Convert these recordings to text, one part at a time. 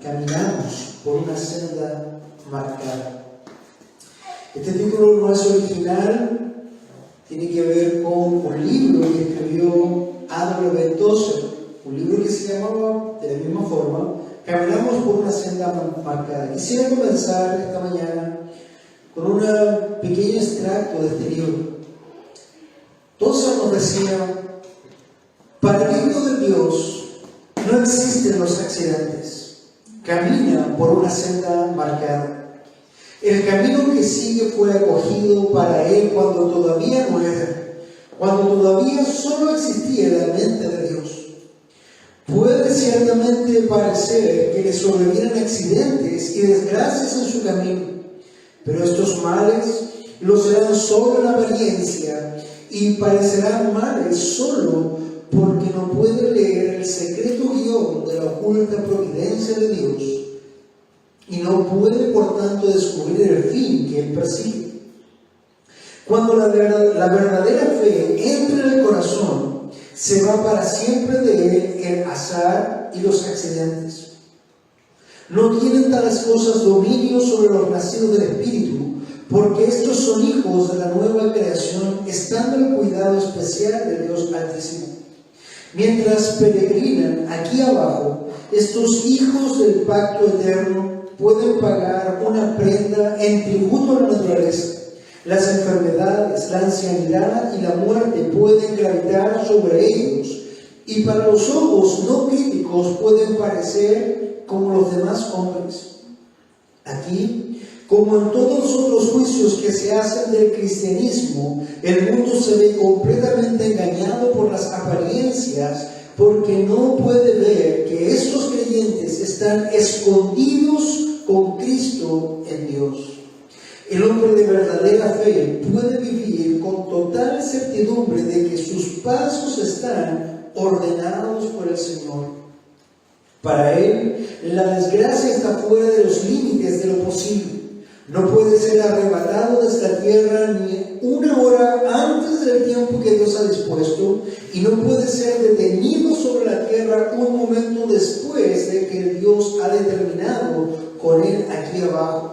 caminamos por una senda marcada. Este título no es original, tiene que ver con un libro que escribió A.W. Tozer, un libro que se llamaba de la misma forma, Caminamos por una senda marcada. Quisiera comenzar esta mañana con un pequeño extracto de este libro. Tozer nos decía: para el Hijo de Dios no existen los accidentes. Camina por una senda marcada. El camino que sigue fue acogido para él cuando todavía no era, cuando todavía solo existía la mente de Dios. Puede ciertamente parecer que le sobrevienen accidentes y desgracias en su camino, pero estos males lo serán solo en apariencia y parecerán males solo porque no puede leer el secreto guión de la oculta providencia de Dios y no puede, por tanto, descubrir el fin que él persigue. Cuando la verdadera fe entra en el corazón, se va para siempre de él el azar y los accidentes. No tienen tales cosas dominio sobre los nacidos del Espíritu, porque estos son hijos de la nueva creación, estando en el cuidado especial de Dios Altísimo. Mientras peregrinan aquí abajo, estos hijos del pacto eterno pueden pagar una prenda en tributo a la naturaleza. Las enfermedades, la ancianidad y la muerte pueden gravitar sobre ellos, y para los ojos no críticos pueden parecer como los demás hombres. Aquí, como en todos los otros juicios que se hacen del cristianismo, el mundo se ve completamente engañado por las apariencias, porque no puede ver que estos creyentes están escondidos con Cristo en Dios. El hombre de verdadera fe puede vivir con total certidumbre de que sus pasos están ordenados por el Señor. Para él, la desgracia está fuera de los límites de lo posible. No puede ser arrebatado de esta tierra ni una hora antes del tiempo que Dios ha dispuesto, y no puede ser detenido sobre la tierra un momento después de que Dios ha determinado con él aquí abajo.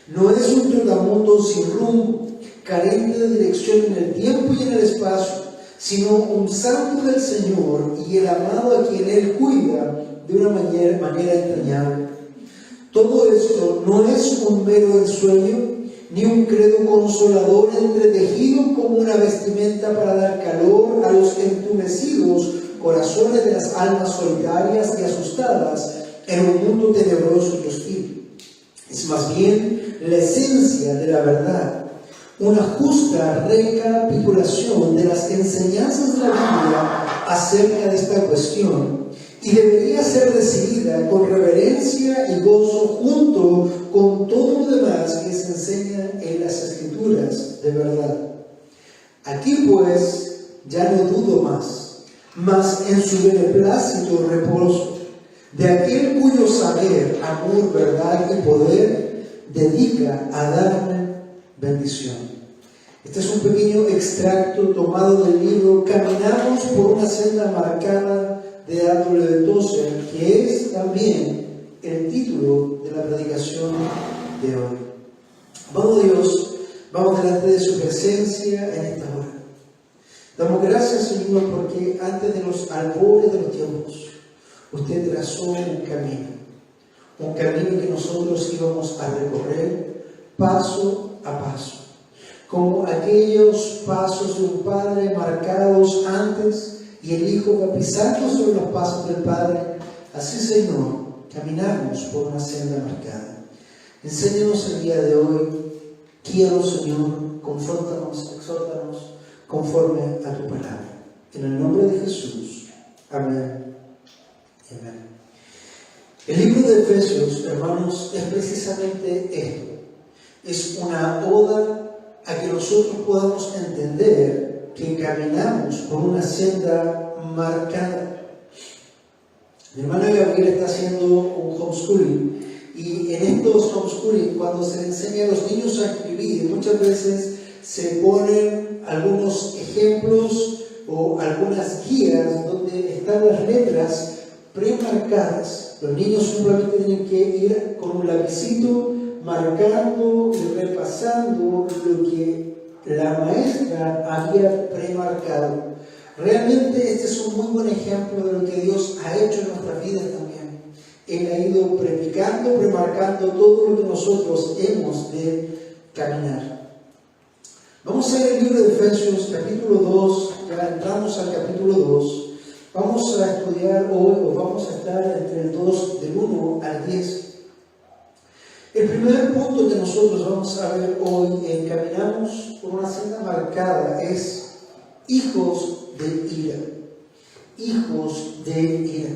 No es un trotamundo sin rumbo, carente de dirección en el tiempo y en el espacio, sino un santo del Señor y el amado a quien Él cuida de una manera entrañable. Todo esto no es un mero ensueño, ni un credo consolador entretejido como una vestimenta para dar calor a los entumecidos corazones de las almas solitarias y asustadas en un mundo tenebroso y hostil. Es más bien la esencia de la verdad, una justa recapitulación de las enseñanzas de la Biblia acerca de esta cuestión, y debería ser recibida con reverencia y gozo junto con todo lo demás que se enseña en las Escrituras de verdad. Aquí pues ya no dudo más en su beneplácito reposo, de aquel cuyo saber, amor, verdad y poder dedica a darme bendición. Este es un pequeño extracto tomado del libro Caminamos por una senda marcada de A.W. Tozer, que es también el título de la predicación de hoy. Vamos Dios, vamos delante de su presencia en esta hora. Damos gracias, Señor, porque antes de los albores de los tiempos, usted trazó un camino que nosotros íbamos a recorrer paso a paso, como aquellos pasos de un padre marcados antes y el Hijo va pisando sobre los pasos del Padre. Así, Señor, caminamos por una senda marcada. Enséñanos el día de hoy. Quiero, Señor, confróntanos, exhórtanos conforme a tu palabra. En el nombre de Jesús. Amén. Amén. El libro de Efesios, hermanos, es precisamente esto. Es una oda a que nosotros podamos entender que caminamos por una senda marcada. Mi hermana Gabriela está haciendo un homeschooling, y en estos homeschooling, cuando se le enseña a los niños a escribir, muchas veces se ponen algunos ejemplos o algunas guías donde están las letras premarcadas. Los niños simplemente tienen que ir con un lapicito marcando y repasando lo que la maestra había premarcado. Realmente este es un muy buen ejemplo de lo que Dios ha hecho en nuestras vidas también. Él ha ido predicando, premarcando todo lo que nosotros hemos de caminar. Vamos a ver el libro de Efesios, capítulo 2, ya entramos al capítulo 2. Vamos a estudiar hoy, o vamos a estar entre el 2, del 1 al 10. El primer punto que nosotros vamos a ver hoy, caminamos por una senda marcada, es hijos de ira. Hijos de ira.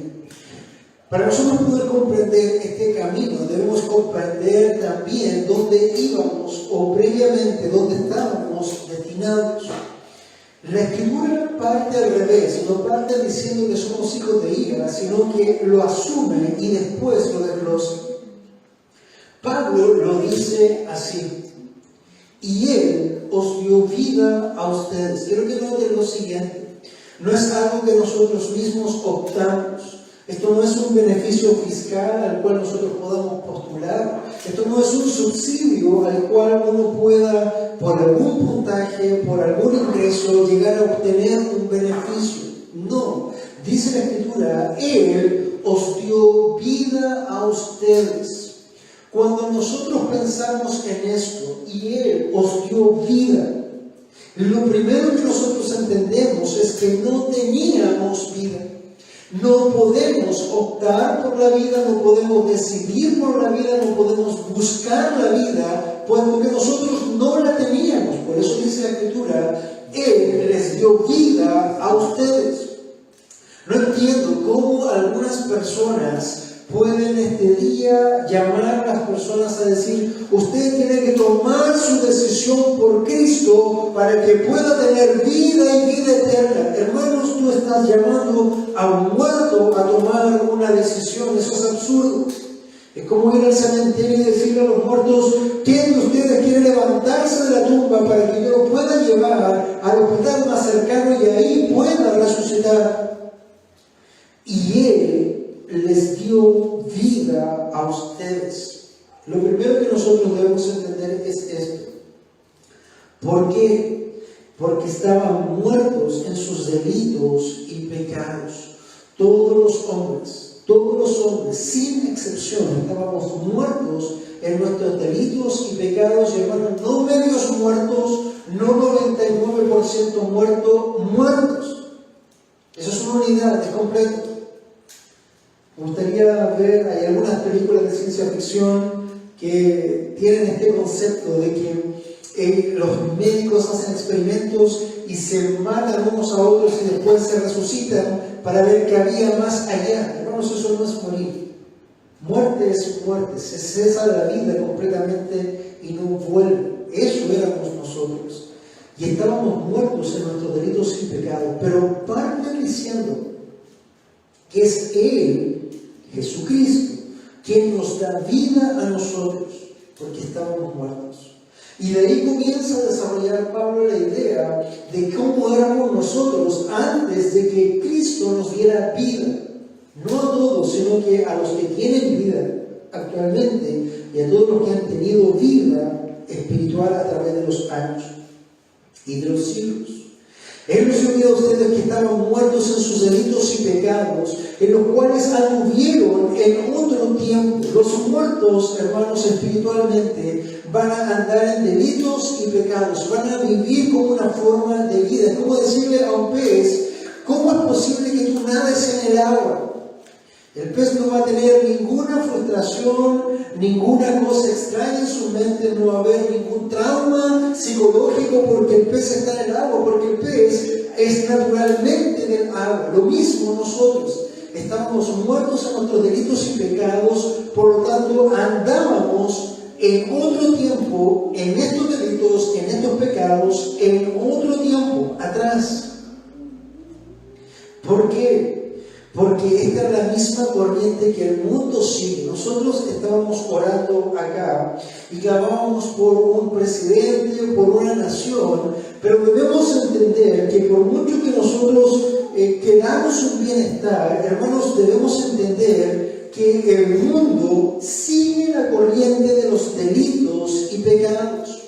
Para nosotros poder comprender este camino, debemos comprender también dónde íbamos o previamente dónde estábamos destinados. La Escritura parte al revés, no parte diciendo que somos hijos de ira, sino que lo asume y después lo desglosa. Pablo lo dice así: y Él os dio vida a ustedes. Quiero que noten lo siguiente: no es algo que nosotros mismos optamos. Esto no es un beneficio fiscal al cual nosotros podamos postular. Esto no es un subsidio al cual uno pueda, por algún puntaje, por algún ingreso, llegar a obtener un beneficio. No. Dice la Escritura: Él os dio vida a ustedes. Cuando nosotros pensamos en esto, y Él os dio vida, lo primero que nosotros entendemos es que no teníamos vida. No podemos optar por la vida, no podemos decidir por la vida, no podemos buscar la vida, porque nosotros no la teníamos. Por eso dice la Escritura: Él les dio vida a ustedes. No entiendo cómo algunas personas pueden este día llamar a las personas a decir: usted tiene que tomar su decisión por Cristo para que pueda tener vida y vida eterna. Hermanos, tú estás llamando a un muerto a tomar una decisión. Eso es absurdo. Es como ir al cementerio y decirle a los muertos: ¿quién de ustedes quiere levantarse de la tumba para que yo lo pueda llevar al hospital más cercano y ahí pueda resucitar? Y Él les dio vida a ustedes. Lo primero que nosotros debemos entender es esto. ¿Por qué? Porque estaban muertos en sus delitos y pecados. Todos los hombres, sin excepción, estábamos muertos en nuestros delitos y pecados. Y hermanos, no medios muertos, no 99% muertos. Eso es una unidad, es completo. Me gustaría ver, hay algunas películas de ciencia ficción que tienen este concepto de que los médicos hacen experimentos y se matan unos a otros y después se resucitan para ver qué había más allá. Hermanos, eso no es morir. Muerte es muerte, se cesa la vida completamente y no vuelve. Eso éramos nosotros. Y estábamos muertos en nuestros delitos y pecados. Pero parte diciendo que es Él, Jesucristo, quien nos da vida a nosotros, porque estábamos muertos. Y de ahí comienza a desarrollar Pablo la idea de cómo éramos nosotros antes de que Cristo nos diera vida. No a todos, sino que a los que tienen vida actualmente y a todos los que han tenido vida espiritual a través de los años y de los siglos. Él nos dio a ustedes que estaban muertos en sus delitos y pecados, en los cuales anduvieron en otro tiempo. Los muertos, hermanos, espiritualmente, van a andar en delitos y pecados, van a vivir como una forma de vida. Es como decirle a un pez: ¿cómo es posible que tú nades en el agua? El pez no va a tener ninguna frustración, ninguna cosa extraña en su mente, no va a haber ningún trauma psicológico porque el pez está en el agua, porque el pez es naturalmente del agua. Lo mismo nosotros, estábamos muertos en nuestros delitos y pecados, por lo tanto andábamos en otro tiempo, en estos delitos, en estos pecados, en otro tiempo atrás. ¿Por qué? Porque esta es la misma corriente que el mundo sigue. Nosotros estábamos orando acá y clamábamos por un presidente, por una nación, pero debemos entender que por mucho que nosotros queramos un bienestar, hermanos, debemos entender que el mundo sigue la corriente de los delitos y pecados.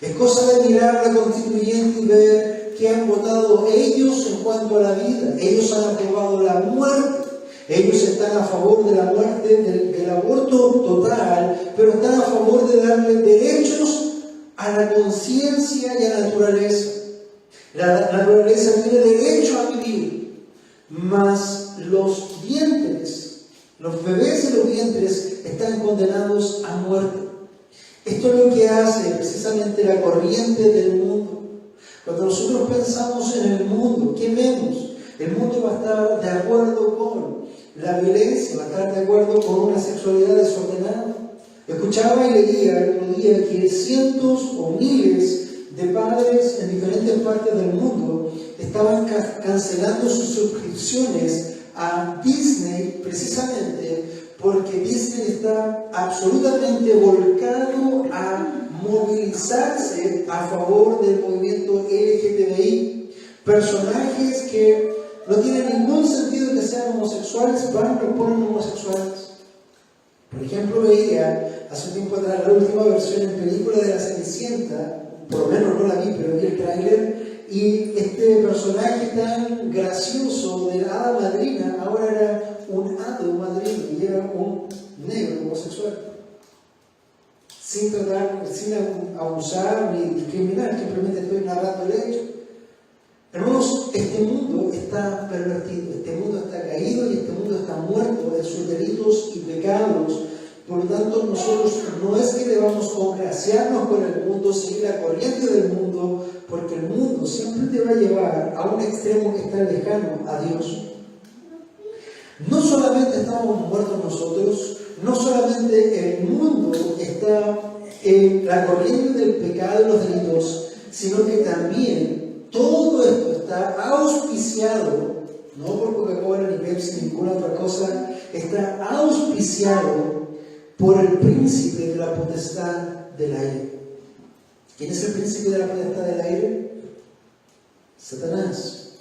Es cosa de mirar a la constituyente y ver qué han votado ellos en cuanto a la vida. Ellos han aprobado la muerte. Ellos están a favor de la muerte, del aborto total, pero están a favor de darle derechos a la conciencia y a la naturaleza. La naturaleza tiene derecho a vivir, mas los vientres, los bebés de los vientres están condenados a muerte. Esto es lo que hace precisamente la corriente del mundo. Cuando nosotros pensamos en el mundo, ¿qué vemos? El mundo va a estar de acuerdo con la violencia, va a estar de acuerdo con una sexualidad desordenada. Escuchaba y leía el otro día que cientos o miles de padres en diferentes partes del mundo estaban cancelando sus suscripciones a Disney precisamente porque Disney está absolutamente volcado a movilizarse a favor del movimiento LGTBI. Personajes que no tienen ningún sentido que sean homosexuales, van y los ponen homosexuales. Por ejemplo, veía hace un tiempo atrás la última versión en película de La Cenicienta, por lo menos no la vi, pero vi el tráiler, y este personaje tan gracioso de la hada madrina ahora era un hado madrino y era un negro homosexual. Sin abusar ni discriminar, simplemente estoy narrando el hecho. Hermanos, este mundo está pervertido, este mundo está caído y este mundo está muerto en sus delitos y pecados. Por lo tanto, nosotros no es que debamos congraciarnos con el mundo, seguir la corriente del mundo, porque el mundo siempre te va a llevar a un extremo que está lejano a Dios. No solamente estamos muertos nosotros, no solamente el mundo está en la corriente del pecado y los delitos, sino que también todo esto está auspiciado, no por Coca-Cola ni Pepsi ni ninguna otra cosa, está auspiciado por el príncipe de la potestad del aire. ¿Quién es el príncipe de la potestad del aire? Satanás,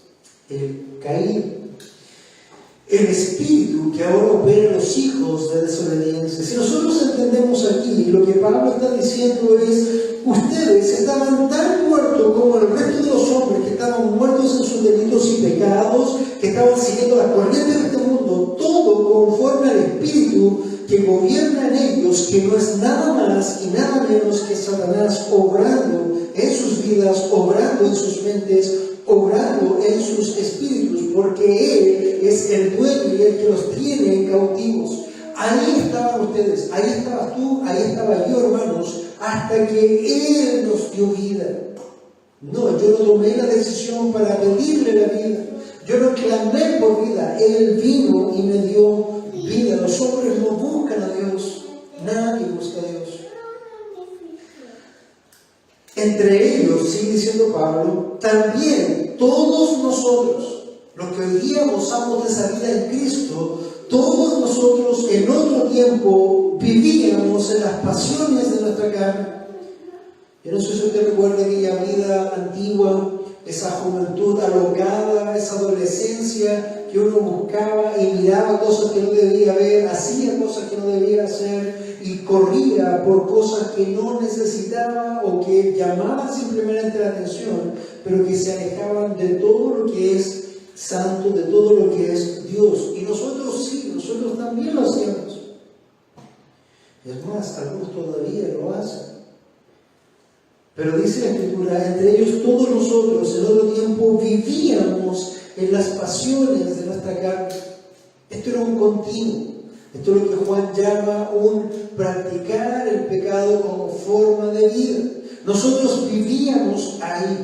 el caído, el espíritu que ahora opera en los hijos de desobediencia. Si nosotros entendemos aquí, lo que Pablo está diciendo es: ustedes estaban tan muertos como el resto de los hombres que estaban muertos en sus delitos y pecados, que estaban siguiendo las corrientes de este mundo, todo conforme al espíritu que gobierna en ellos, que no es nada más y nada menos que Satanás obrando en sus vidas, obrando en sus mentes, obrando en sus espíritus, porque Él es el dueño y el que los tiene cautivos. Ahí estaban ustedes, ahí estabas tú, ahí estaba yo, hermanos, hasta que Él nos dio vida. No, yo no tomé la decisión para pedirle la vida, yo no clamé por vida, Él vino y me dio vida. Los hombres no buscan a Dios, nadie busca a Dios. Entre ellos, sigue diciendo Pablo, también todos nosotros, los que hoy día gozamos de esa vida en Cristo, todos nosotros en otro tiempo vivíamos en las pasiones de nuestra carne. Yo no sé si usted recuerda aquella vida antigua, esa juventud alocada, esa adolescencia que uno buscaba y miraba cosas que no debía ver, hacía cosas que no debía hacer y corría por cosas que no necesitaba o que llamaban simplemente la atención, pero que se alejaban de todo lo que es santo, de todo lo que es Dios. Y nosotros sí, nosotros también lo hacemos. Es más, algunos todavía lo hacen. Pero dice la Escritura, entre ellos todos nosotros en otro tiempo vivíamos en las pasiones de nuestra carne. Esto era un continuo. Esto es lo que Juan llama un practicar el pecado como forma de vida. Nosotros vivíamos ahí.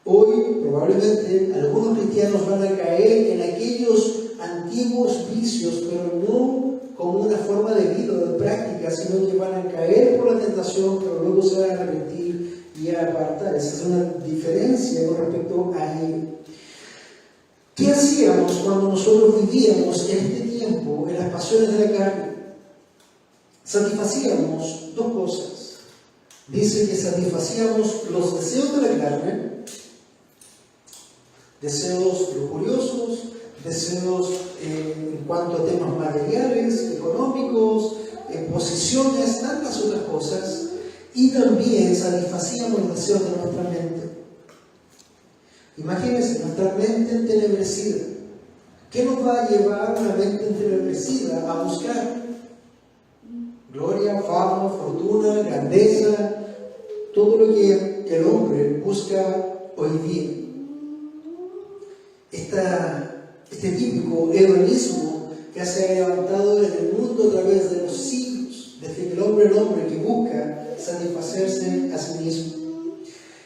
Hoy probablemente algunos cristianos van a caer en aquellos antiguos vicios, pero no como una forma de vida o de práctica, sino que van a caer por la tentación, pero luego se van a arrepentir y a apartar. Esa es una diferencia con respecto a ello. ¿Qué hacíamos cuando nosotros vivíamos en este tiempo, en las pasiones de la carne? Satisfacíamos dos cosas. Dice que satisfacíamos los deseos de la carne deseos lujuriosos, deseos en cuanto a temas materiales, económicos, posiciones, tantas otras cosas, y también satisfacíamos los deseos de nuestra mente. Imagínense, nuestra mente entenebrecida. ¿Qué nos va a llevar una mente entenebrecida a buscar? Gloria, fama, fortuna, grandeza, todo lo que el hombre busca hoy día. Este típico hedonismo que se ha levantado en el mundo a través de los siglos, desde que el hombre que busca satisfacerse a sí mismo.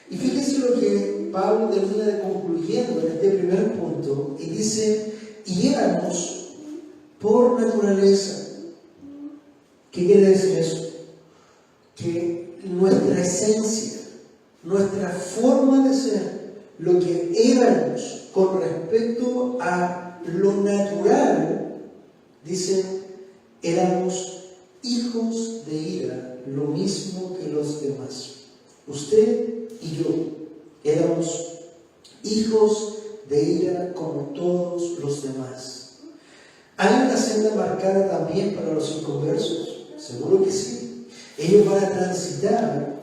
Y fíjense lo que Pablo termina concluyendo en este primer punto, y dice: y éramos por naturaleza. ¿Qué quiere decir eso? Que nuestra esencia, nuestra forma de ser, lo que éramos con respecto a lo natural, dice, éramos hijos de ira, lo mismo que los demás. Usted y yo éramos hijos de ira como todos los demás. ¿Hay una senda marcada también para los inconversos? Seguro que sí. Ellos van a transitar,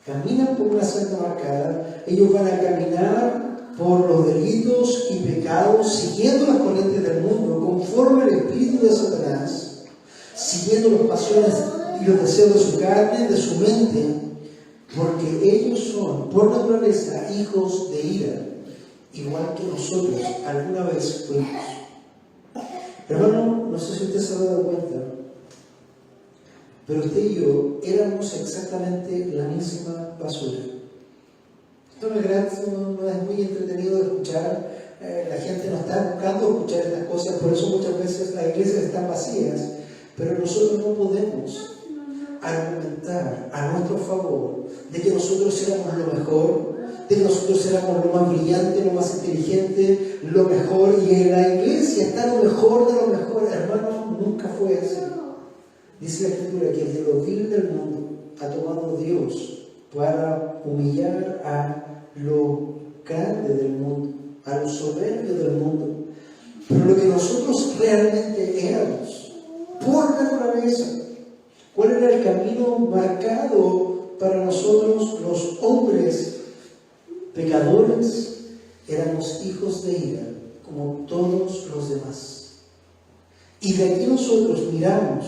caminan por una senda marcada, ellos van a caminar por los delitos y pecados, siguiendo las corrientes del mundo, conforme al espíritu de Satanás, siguiendo las pasiones y los deseos de su carne, de su mente, porque ellos son, por naturaleza, hijos de ira, igual que nosotros alguna vez fuimos. Hermano, no sé si usted se ha dado cuenta, pero usted y yo éramos exactamente la misma basura. Esto no es gratis, no es muy entretenido de escuchar. La gente no está buscando escuchar estas cosas, por eso muchas veces las iglesias están vacías, pero nosotros no podemos argumentar a nuestro favor de que nosotros éramos lo mejor, de que nosotros éramos lo más brillante, lo más inteligente, lo mejor, y en la iglesia está lo mejor de lo mejor. Hermano, nunca fue así. Dice la Escritura que el de lo vil del mundo ha tomado Dios para humillar a lo grande del mundo, a lo soberbio del mundo. Pero lo que nosotros realmente éramos, por naturaleza, ¿cuál era el camino marcado para nosotros los hombres pecadores? Éramos hijos de ira, como todos los demás. Y de aquí nosotros miramos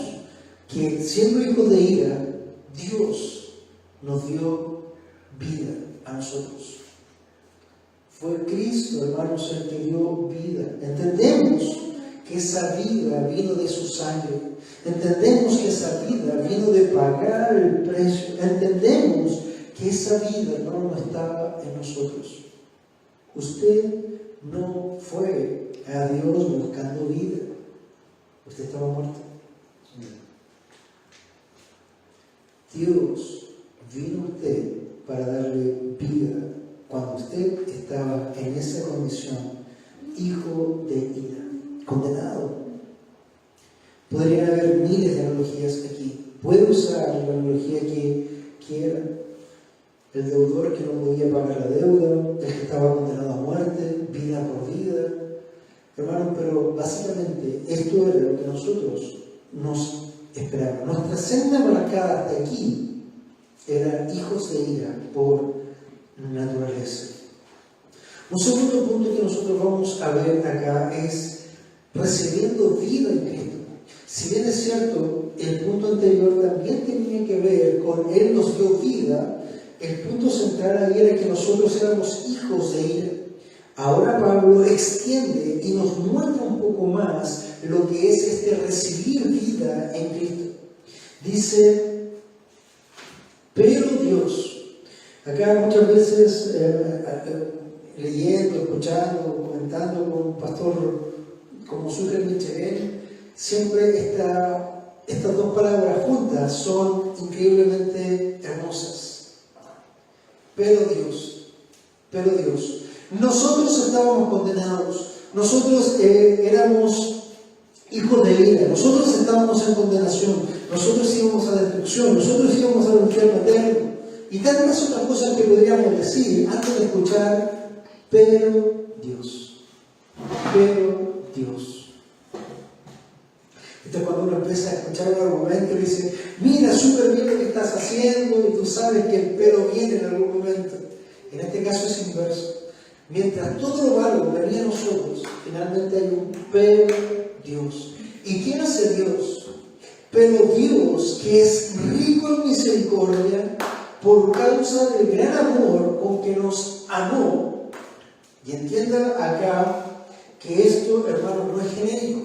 que siendo hijos de ira, Dios nos dio vida a nosotros. Fue Cristo, hermanos, el que dio vida. Entendemos que esa vida vino de su sangre. Entendemos que esa vida vino de pagar el precio. Entendemos que esa vida, hermano, no estaba en nosotros. Usted no fue a Dios buscando vida. Usted estaba muerto. Dios vino a usted para darle vida cuando usted estaba en esa condición, hijo de ira, condenado. Podrían haber miles de analogías aquí. Puede usar la analogía que quiera. El deudor que no podía pagar la deuda, el que estaba condenado a muerte, vida por vida. Hermanos, pero básicamente esto era lo que nosotros nos esperábamos. Nuestra senda marcada hasta aquí eran hijos de ira por naturaleza. Un segundo punto que nosotros vamos a ver acá es recibiendo vida en Cristo. Si bien es cierto, el punto anterior también tenía que ver con Él nos dio vida, el punto central ahí era que nosotros éramos hijos de ira. Ahora Pablo extiende y nos muestra un poco más lo que es este recibir vida en Cristo. Dice, pero Dios, acá muchas veces leyendo, escuchando, comentando con un pastor como Zucker Michel, siempre estas dos palabras juntas son increíblemente hermosas. Pero Dios, nosotros estábamos condenados, nosotros éramos hijos de ira, nosotros estábamos en condenación, nosotros íbamos a destrucción, nosotros íbamos al infierno eterno, y tantas otras cosas que podríamos decir antes de escuchar pero Dios. Pero Dios. Entonces cuando uno empieza a escuchar un argumento y dice, mira, súper bien lo que estás haciendo, y tú sabes que el pero viene en algún momento. En este caso es inverso. Mientras todo lo malo venía a nosotros, finalmente hay un pero Dios. ¿Y quién hace Dios? Pero Dios, que es rico en misericordia, por causa del gran amor con que nos amó. Y entienda acá que esto, hermanos, no es genérico.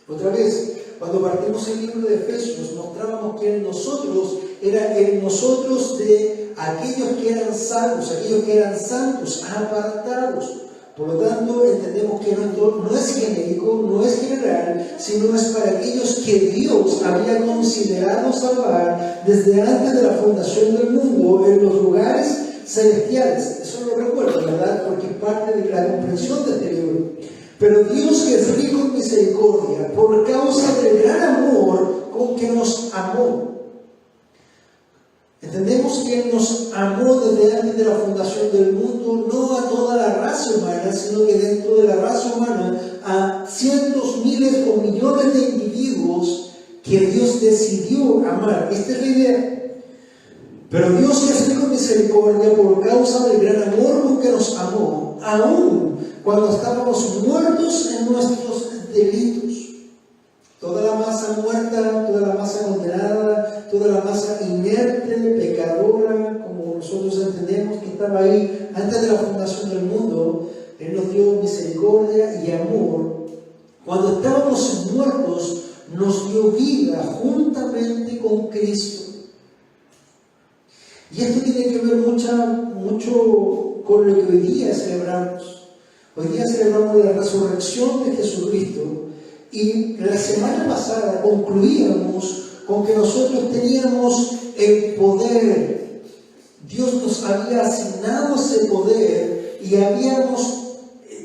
Otra vez, cuando partimos el libro de Efesios, mostrábamos que en nosotros era el nosotros de aquellos que eran salvos, aquellos que eran santos, apartados. Por lo tanto, entendemos que no es genérico, no es general, sino es para aquellos que Dios había considerado salvar desde antes de la fundación del mundo en los lugares celestiales. Eso lo recuerdo, ¿verdad? Porque es parte de la comprensión de este libro. Pero Dios, que es rico en misericordia, por causa del gran amor con que nos amó. Entendemos que Él nos amó desde antes de la fundación del mundo, no a toda la raza humana, sino que dentro de la raza humana a cientos, miles o millones de individuos que Dios decidió amar. Esta es la idea. Pero Dios, que es rico en misericordia, por causa del gran amor con que nos amó, aún cuando estábamos muertos en nuestros delitos. Toda la masa muerta, toda la masa condenada, toda la masa inerte, pecadora, como nosotros entendemos que estaba ahí antes de la fundación del mundo, Él nos dio misericordia y amor. Cuando estábamos muertos, nos dio vida juntamente con Cristo. Y esto tiene que ver mucho con lo que hoy día celebramos. Hoy día celebramos la resurrección de Jesucristo. Y la semana pasada concluíamos con que nosotros teníamos el poder. Dios nos había asignado ese poder y habíamos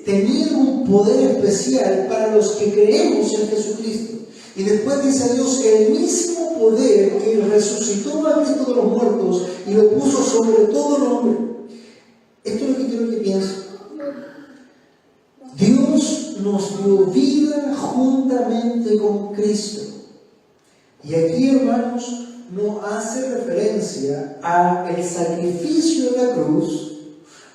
tenido un poder especial para los que creemos en Jesucristo. Y después dice Dios, el mismo poder que resucitó a Cristo de los muertos y lo puso sobre todo nombre. Esto es lo que quiero que piensen. Dios nos dio vida juntamente con Cristo. Y aquí, hermanos, no hace referencia al sacrificio de la cruz,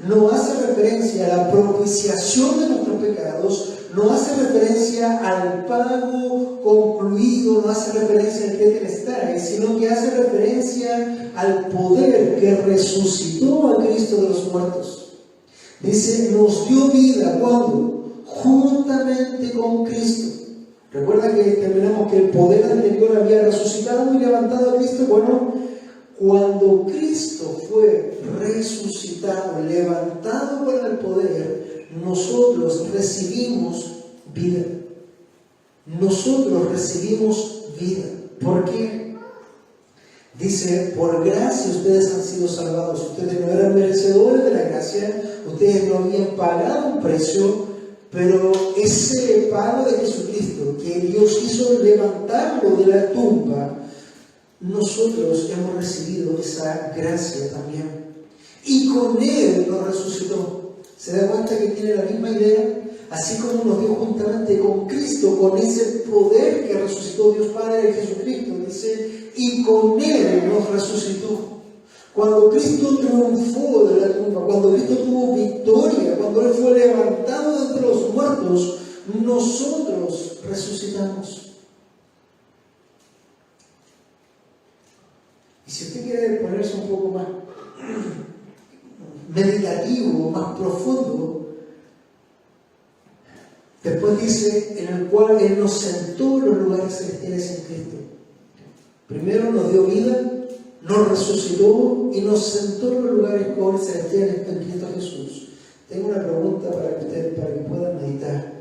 no hace referencia a la propiciación de nuestros pecados, no hace referencia al pago concluido, no hace referencia al tetelestai, sino que hace referencia al poder que resucitó a Cristo de los muertos. Dice, nos dio vida, ¿cuándo? Juntamente con Cristo. Recuerda que terminamos que el poder anterior había resucitado y levantado a Cristo. Bueno, cuando Cristo fue resucitado, levantado por el poder, nosotros recibimos vida. Nosotros recibimos vida. ¿Por qué? Dice, por gracia ustedes han sido salvados. Ustedes no eran merecedores de la gracia, ustedes no habían pagado un precio, pero ese pago de Jesucristo, que Dios hizo levantarlo de la tumba, nosotros hemos recibido esa gracia también. Y con Él nos resucitó. ¿Se da cuenta que tiene la misma idea? Así como nos dio juntamente con Cristo, con ese poder que resucitó Dios Padre de Jesucristo, dice, y con Él nos resucitó. Cuando Cristo triunfó de la tumba, cuando Cristo tuvo victoria, cuando Él fue levantado de entre los muertos, nosotros resucitamos. Y si usted quiere ponerse un poco más meditativo, más profundo, después dice, en el cual Él nos sentó en los lugares celestiales en Cristo. Primero nos dio vida, nos resucitó y nos sentó en los lugares celestiales en Cristo Jesús. Tengo una pregunta para que ustedes, para que puedan meditar.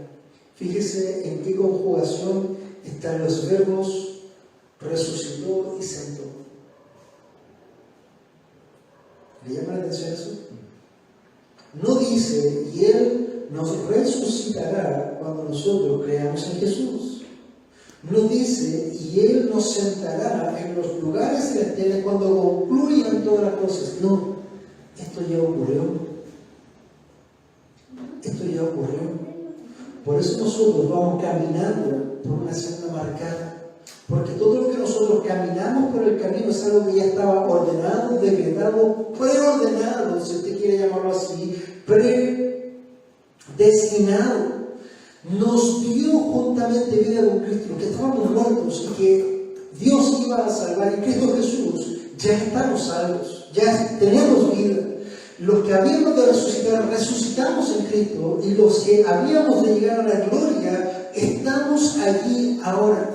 Fíjese en qué conjugación están los verbos resucitó y sentó. ¿Le llama la atención eso? No dice, y Él nos resucitará cuando nosotros creamos en Jesús. No dice, y Él nos sentará en los lugares celestiales cuando concluyan todas las cosas. No, esto ya ocurrió. ocurrió. Por eso nosotros vamos caminando por una senda marcada. Porque todo lo que nosotros caminamos por el camino es algo que ya estaba ordenado, decretado, preordenado, si usted quiere llamarlo así, predestinado. Nos dio juntamente vida con Cristo, los que estábamos muertos y que Dios iba a salvar en Cristo Jesús. Ya estamos salvos, ya tenemos vida. Los que habíamos de resucitar, resucitamos en Cristo, y los que habíamos de llegar a la gloria, estamos allí ahora.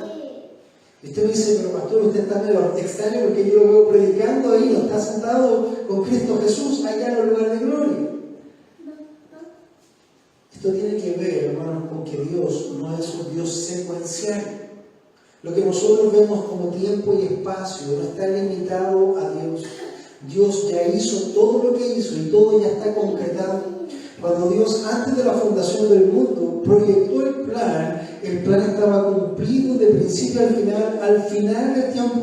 Y usted me dice, pero pastor, usted está medio extraño porque yo lo veo predicando ahí, no está sentado con Cristo Jesús allá en el lugar de gloria. Esto tiene que ver, hermanos, con que Dios no es un Dios secuencial. Lo que nosotros vemos como tiempo y espacio no está limitado a Dios. Dios ya hizo todo lo que hizo y todo ya está concretado. Cuando Dios, antes de la fundación del mundo, proyectó el plan estaba cumplido de principio al final del tiempo.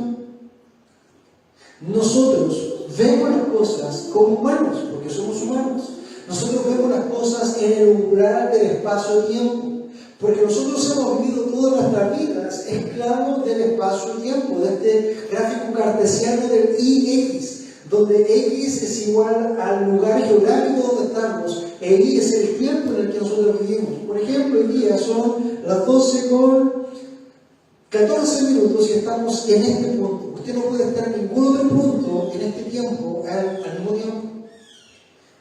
Nosotros vemos las cosas como humanos, porque somos humanos. Nosotros vemos las cosas en el umbral del espacio-tiempo, porque nosotros hemos vivido todas nuestras vidas esclavos del espacio-tiempo, de este gráfico cartesiano del IX, donde X es igual al lugar geográfico donde estamos, e Y es el tiempo en el que nosotros vivimos. Por ejemplo, hoy día son las 12:14 y estamos en este punto. Usted no puede estar en ningún otro punto en este tiempo al mismo tiempo.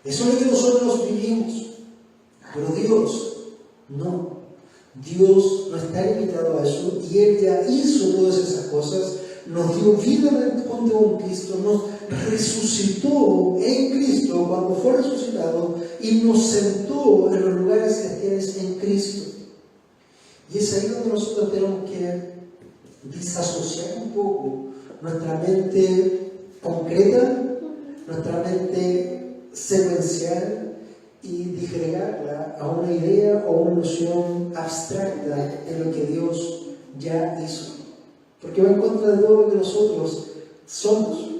Eso es lo que nosotros vivimos. Pero Dios no. Dios no está limitado a eso, y Él ya hizo todas esas cosas. Nos dio vida junto con Cristo, nos resucitó en Cristo cuando fue resucitado y nos sentó en los lugares celestiales en Cristo. Y es ahí donde nosotros tenemos que disasociar un poco nuestra mente concreta, nuestra mente secuencial, y disgregarla a una idea o una noción abstracta de lo que Dios ya hizo. Porque va en contra de todo lo que nosotros somos.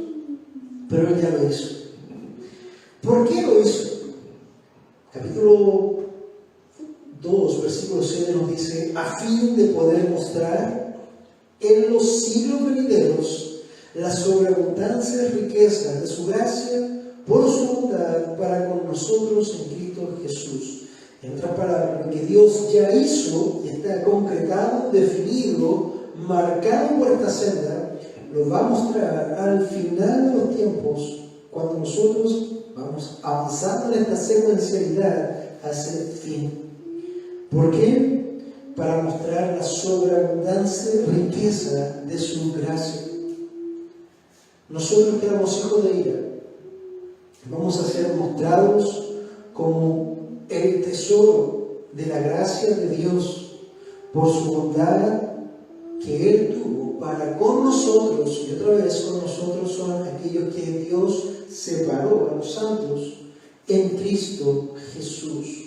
Pero Él ya lo hizo. ¿Por qué lo hizo? Capítulo 2, versículo 7 nos dice: a fin de poder mostrar en los siglos venideros la sobreabundancia de riqueza de su gracia por su bondad para con nosotros en Cristo Jesús. En otras palabras, lo que Dios ya hizo y está concretado, definido, marcado por esta senda, lo va a mostrar al final de los tiempos, cuando nosotros vamos avanzando en esta secuencialidad hacia el fin. ¿Por qué? Para mostrar la sobreabundancia y riqueza de su gracia. Nosotros que éramos hijos de ira, vamos a ser mostrados como el tesoro de la gracia de Dios por su bondad que Él tuvo para con nosotros. Y otra vez, con nosotros son aquellos que Dios separó a los santos en Cristo Jesús.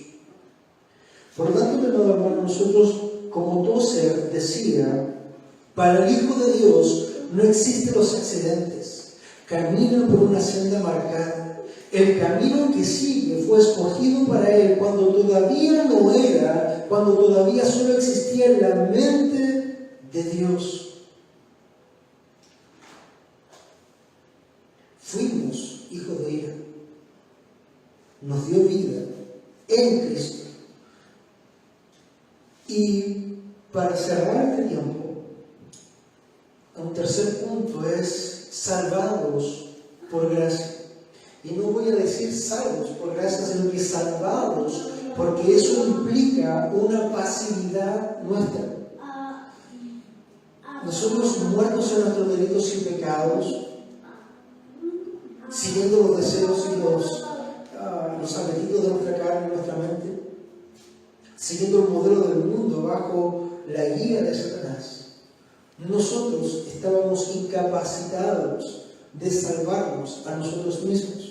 Por lo tanto, hermano, nosotros, como Tozer decía, para el Hijo de Dios no existen los accidentes. Camina por una senda marcada. El camino que sigue fue escogido para Él cuando todavía no era, cuando todavía solo existía en la mente de Dios. Fuimos hijos de ira. Nos dio vida en Cristo. Y para cerrar este tiempo, un tercer punto es salvados por gracia. Y no voy a decir salvos por gracia, sino que salvados, porque eso implica una pasividad nuestra. Nosotros, muertos en nuestros delitos y pecados, siguiendo los deseos y los apetitos de nuestra carne y nuestra mente, siguiendo el modelo del mundo bajo la guía de Satanás, nosotros estábamos incapacitados de salvarnos a nosotros mismos.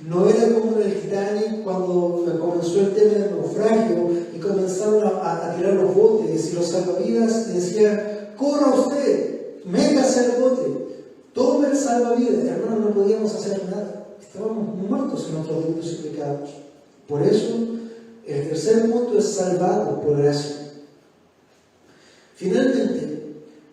No era como en el Titanic cuando comenzó el tema del naufragio y comenzaron a tirar los botes, y los salvavidas decían: corra usted, métase al bote, tome el salvavidas. Hermanos, no podíamos hacer nada, estábamos muertos en nuestros delitos y pecados. Por eso El tercer punto es salvados por gracia. Finalmente,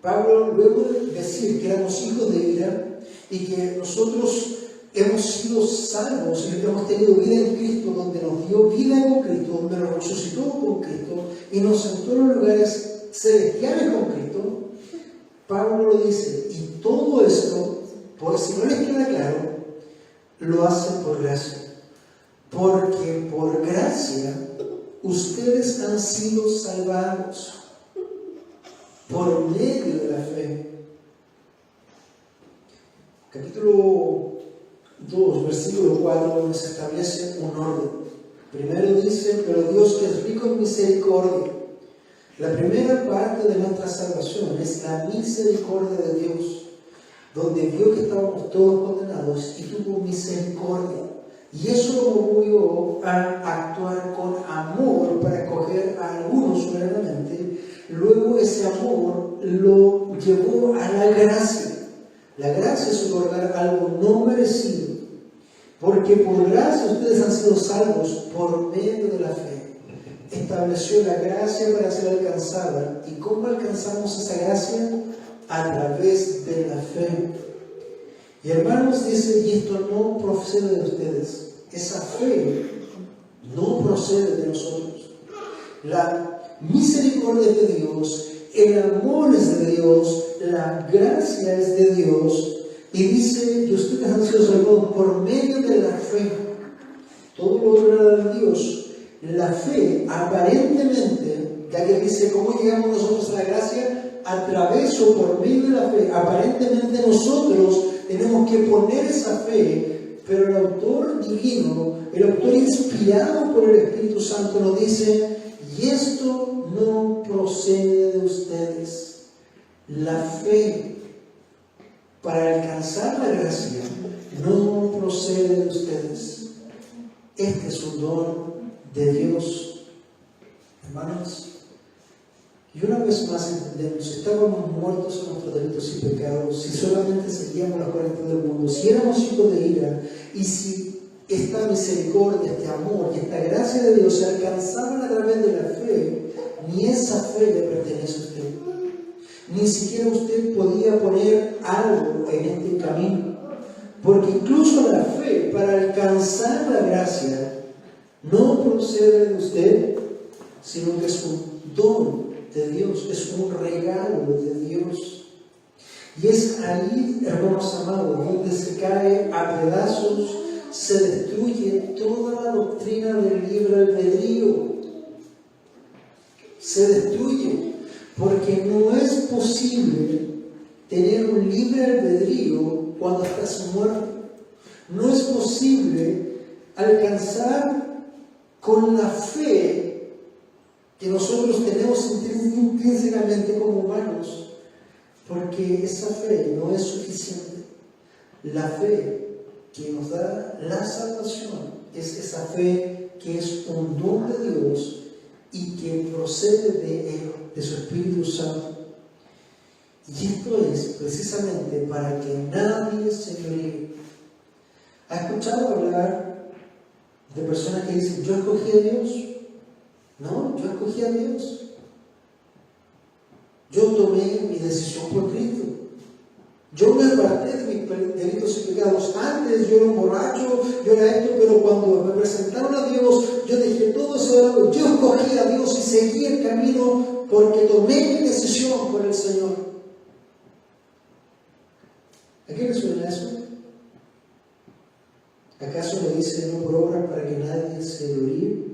Pablo, luego de decir que éramos hijos de ira y que nosotros hemos sido salvos y hemos tenido vida en Cristo, donde nos dio vida con Cristo, donde nos resucitó con Cristo y nos sentó en los lugares celestiales con Cristo, Pablo lo dice, y todo esto, por si no les queda claro, lo hace por gracia. Porque por gracia ustedes han sido salvados por medio de la fe. Capítulo 2, versículo 4, donde se establece un orden. Primero dice, pero Dios, que es rico en misericordia. La primera parte de nuestra salvación es la misericordia de Dios, donde vio que estábamos todos condenados y tuvo misericordia. Y eso lo movió a actuar con amor para escoger a algunos soberanamente. Luego ese amor lo llevó a la gracia. La gracia es otorgar algo no merecido, porque por gracia ustedes han sido salvos por medio de la fe. Estableció la gracia para ser alcanzada. ¿Y cómo alcanzamos esa gracia? A través de la fe. Y hermanos, dice, y esto no procede de ustedes. Esa fe no procede de nosotros. La misericordia es de Dios, el amor es de Dios, la gracia es de Dios. Y dice, y ustedes han sido salvados por medio de la fe. Todo lo obra de Dios. La fe, aparentemente, ya que dice, ¿cómo llegamos nosotros a la gracia? A través o por medio de la fe. Aparentemente nosotros tenemos que poner esa fe, pero el autor divino, el autor inspirado por el Espíritu Santo nos dice, y esto no procede de ustedes. La fe para alcanzar la gracia no procede de ustedes. Este es un don de Dios. Hermanos, y una vez más entendemos, estábamos muertos en nuestros delitos y pecados, si solamente seguíamos la corriente del mundo, si éramos hijos de ira, y si esta misericordia, este amor y esta gracia de Dios se alcanzaban a través de la fe, ni esa fe le pertenece a usted. Ni siquiera usted podía poner algo en este camino, porque incluso la fe para alcanzar la gracia no procede de usted, sino que es un don de Dios, es un regalo de Dios. Y es ahí, hermanos amados, donde se cae a pedazos, se destruye toda la doctrina del libre albedrío. Se destruye, porque no es posible tener un libre albedrío cuando estás muerto. No es posible alcanzar con la fe que nosotros tenemos intrínsecamente como humanos, porque esa fe no es suficiente. La fe que nos da la salvación es esa fe que es un don de Dios y que procede de Él, de su Espíritu Santo. Y esto es precisamente para que nadie se gloríe. ¿Ha escuchado hablar de personas que dicen, yo escogí a Dios? No, yo escogí a Dios. Yo tomé mi decisión por Cristo. Yo me aparté de mis delitos y pecados. Antes yo era un borracho, yo era esto, pero cuando me presentaron a Dios, yo dejé todo eso, yo escogí a Dios y seguí el camino porque tomé mi decisión por el Señor. ¿A qué le suena eso? ¿Acaso le dice no por obras para que nadie se gloríe?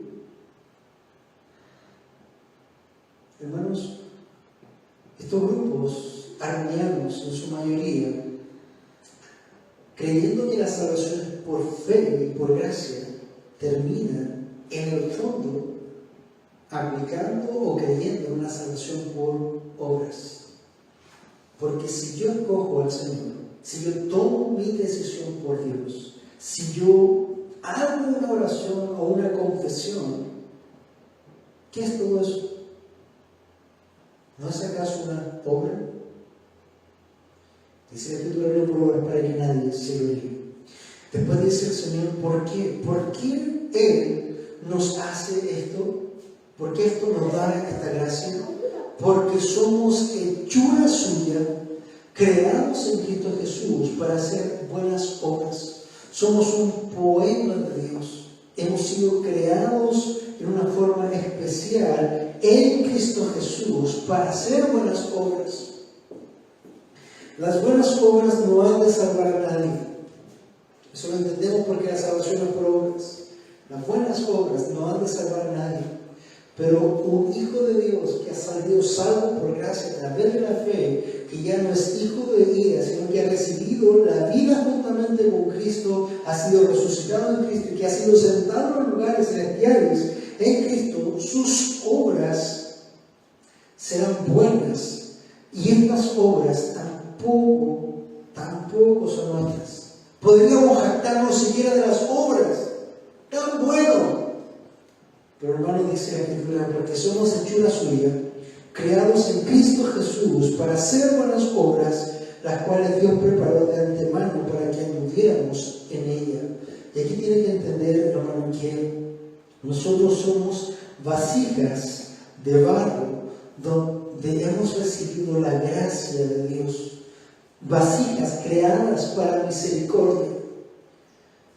Hermanos, estos grupos arminianos en su mayoría, creyendo que la salvación es por fe y por gracia, terminan en el fondo aplicando o creyendo en una salvación por obras. Porque si yo escojo al Señor, si yo tomo mi decisión por Dios, si yo hago una oración o una confesión, ¿qué es todo eso? ¿No es acaso una obra? Dice la Escritura, no por obras para que nadie se gloríe. Después dice el Señor, ¿por qué? ¿Por qué Él nos hace esto? ¿Por qué esto nos da esta gracia? Porque somos hechura suya, creados en Cristo Jesús para hacer buenas obras. Somos un poema de Dios. Hemos sido creados en una forma especial en Cristo Jesús para hacer buenas obras. Las buenas obras no han de salvar a nadie. Eso lo entendemos porque la salvación es por obras. Las buenas obras no han de salvar a nadie. Pero un hijo de Dios que ha salido salvo por gracia a través de la fe, que ya no es hijo de ira, sino que ha recibido la vida juntamente con Cristo, ha sido resucitado en Cristo y que ha sido sentado en los lugares celestiales en Cristo, sus obras serán buenas. Y estas obras tampoco son nuestras. Podríamos jactarnos siquiera de las obras. Tan bueno. Pero hermano, dice la Escritura, porque somos hechura suya, creados en Cristo Jesús para hacer buenas obras, las cuales Dios preparó de antemano para que anduviéramos en ella. Y aquí tienen que entender, hermano, que nosotros somos vasijas de barro donde hemos recibido la gracia de Dios. Vasijas creadas para misericordia.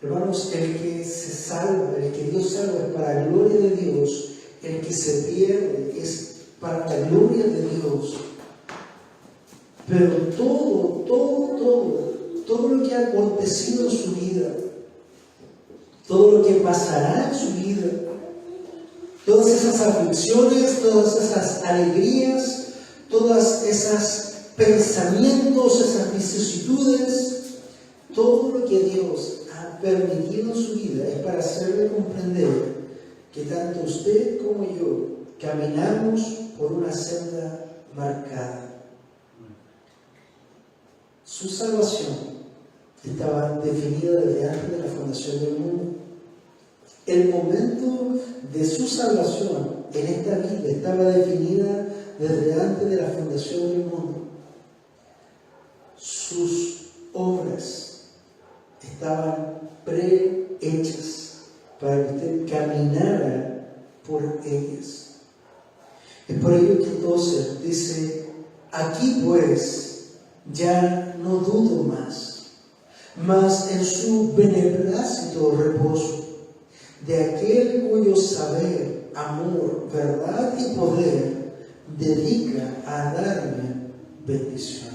Hermanos, el que se salva, el que Dios salva es para la gloria de Dios. El que se pierde es para la gloria de Dios. Pero todo lo que ha acontecido en su vida, todo lo que pasará en su vida, todas esas aflicciones, todas esas alegrías, todas esas pensamientos, esas vicisitudes, todo lo que Dios ha permitido en su vida es para hacerle comprender que tanto usted como yo caminamos por una senda marcada. Su salvación estaba definida desde antes de la fundación del mundo. El momento de su salvación en esta vida estaba definida desde antes de la fundación del mundo. Sus obras estaban prehechas para que usted caminara por ellas. Es por ello que entonces dice: aquí pues ya no dudo más, mas en su beneplácito reposo, de aquel cuyo saber, amor, verdad y poder dedica a darme bendición.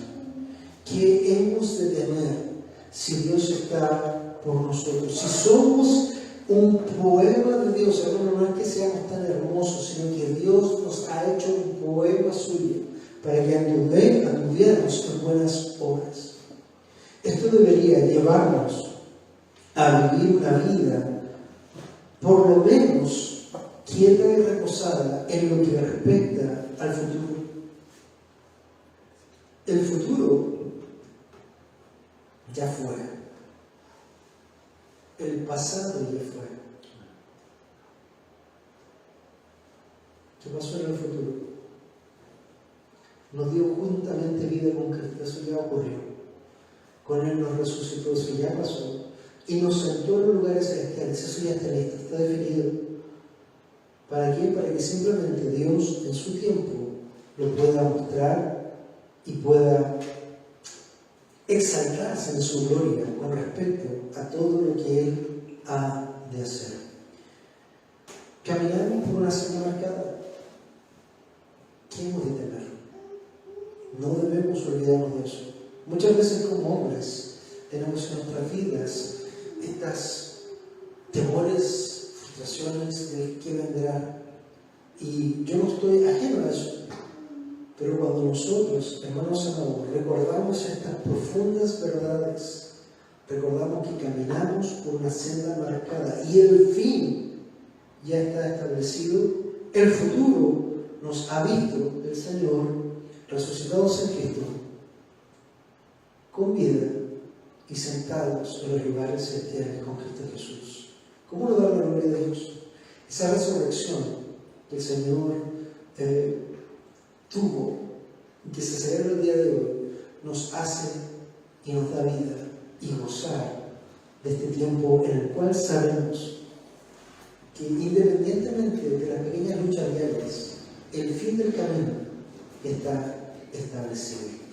¿Qué hemos de temer si Dios está por nosotros? Si somos un poema de Dios, hermano, no es que seamos tan hermosos, sino que Dios nos ha hecho un poema suyo para que anduviéramos en buenas obras. Esto debería llevarnos a vivir una vida por lo menos quieta y reposada en lo que respecta al futuro. El futuro ya fue. El pasado ya fue. ¿Qué pasó en el futuro? Nos dio juntamente vida con Cristo, eso ya ocurrió. Con Él nos resucitó, eso ya pasó. Y nos sentó en los lugares celestiales, eso ya está listo, está definido. ¿Para qué? Para que simplemente Dios en su tiempo lo pueda mostrar y pueda exaltarse en su gloria con respecto a todo lo que Él ha de hacer. Caminamos por una senda marcada. ¿Qué hemos de temer? No debemos olvidarnos de eso. Muchas veces como hombres tenemos en nuestras vidas estas temores, frustraciones de qué vendrá. Y yo no estoy ajeno a eso. Pero cuando nosotros, hermanos amados, recordamos estas profundas verdades, recordamos que caminamos por una senda marcada y el fin ya está establecido, el futuro nos ha visto el Señor resucitados en Cristo, con vida y sentados en los lugares celestiales con Cristo Jesús. ¿Cómo no dar la gloria a Dios? Esa resurrección que el Señor tuvo y que se celebra el día de hoy nos hace y nos da vida y gozar de este tiempo en el cual sabemos que independientemente de las pequeñas luchas diarias, el fin del camino está establecido.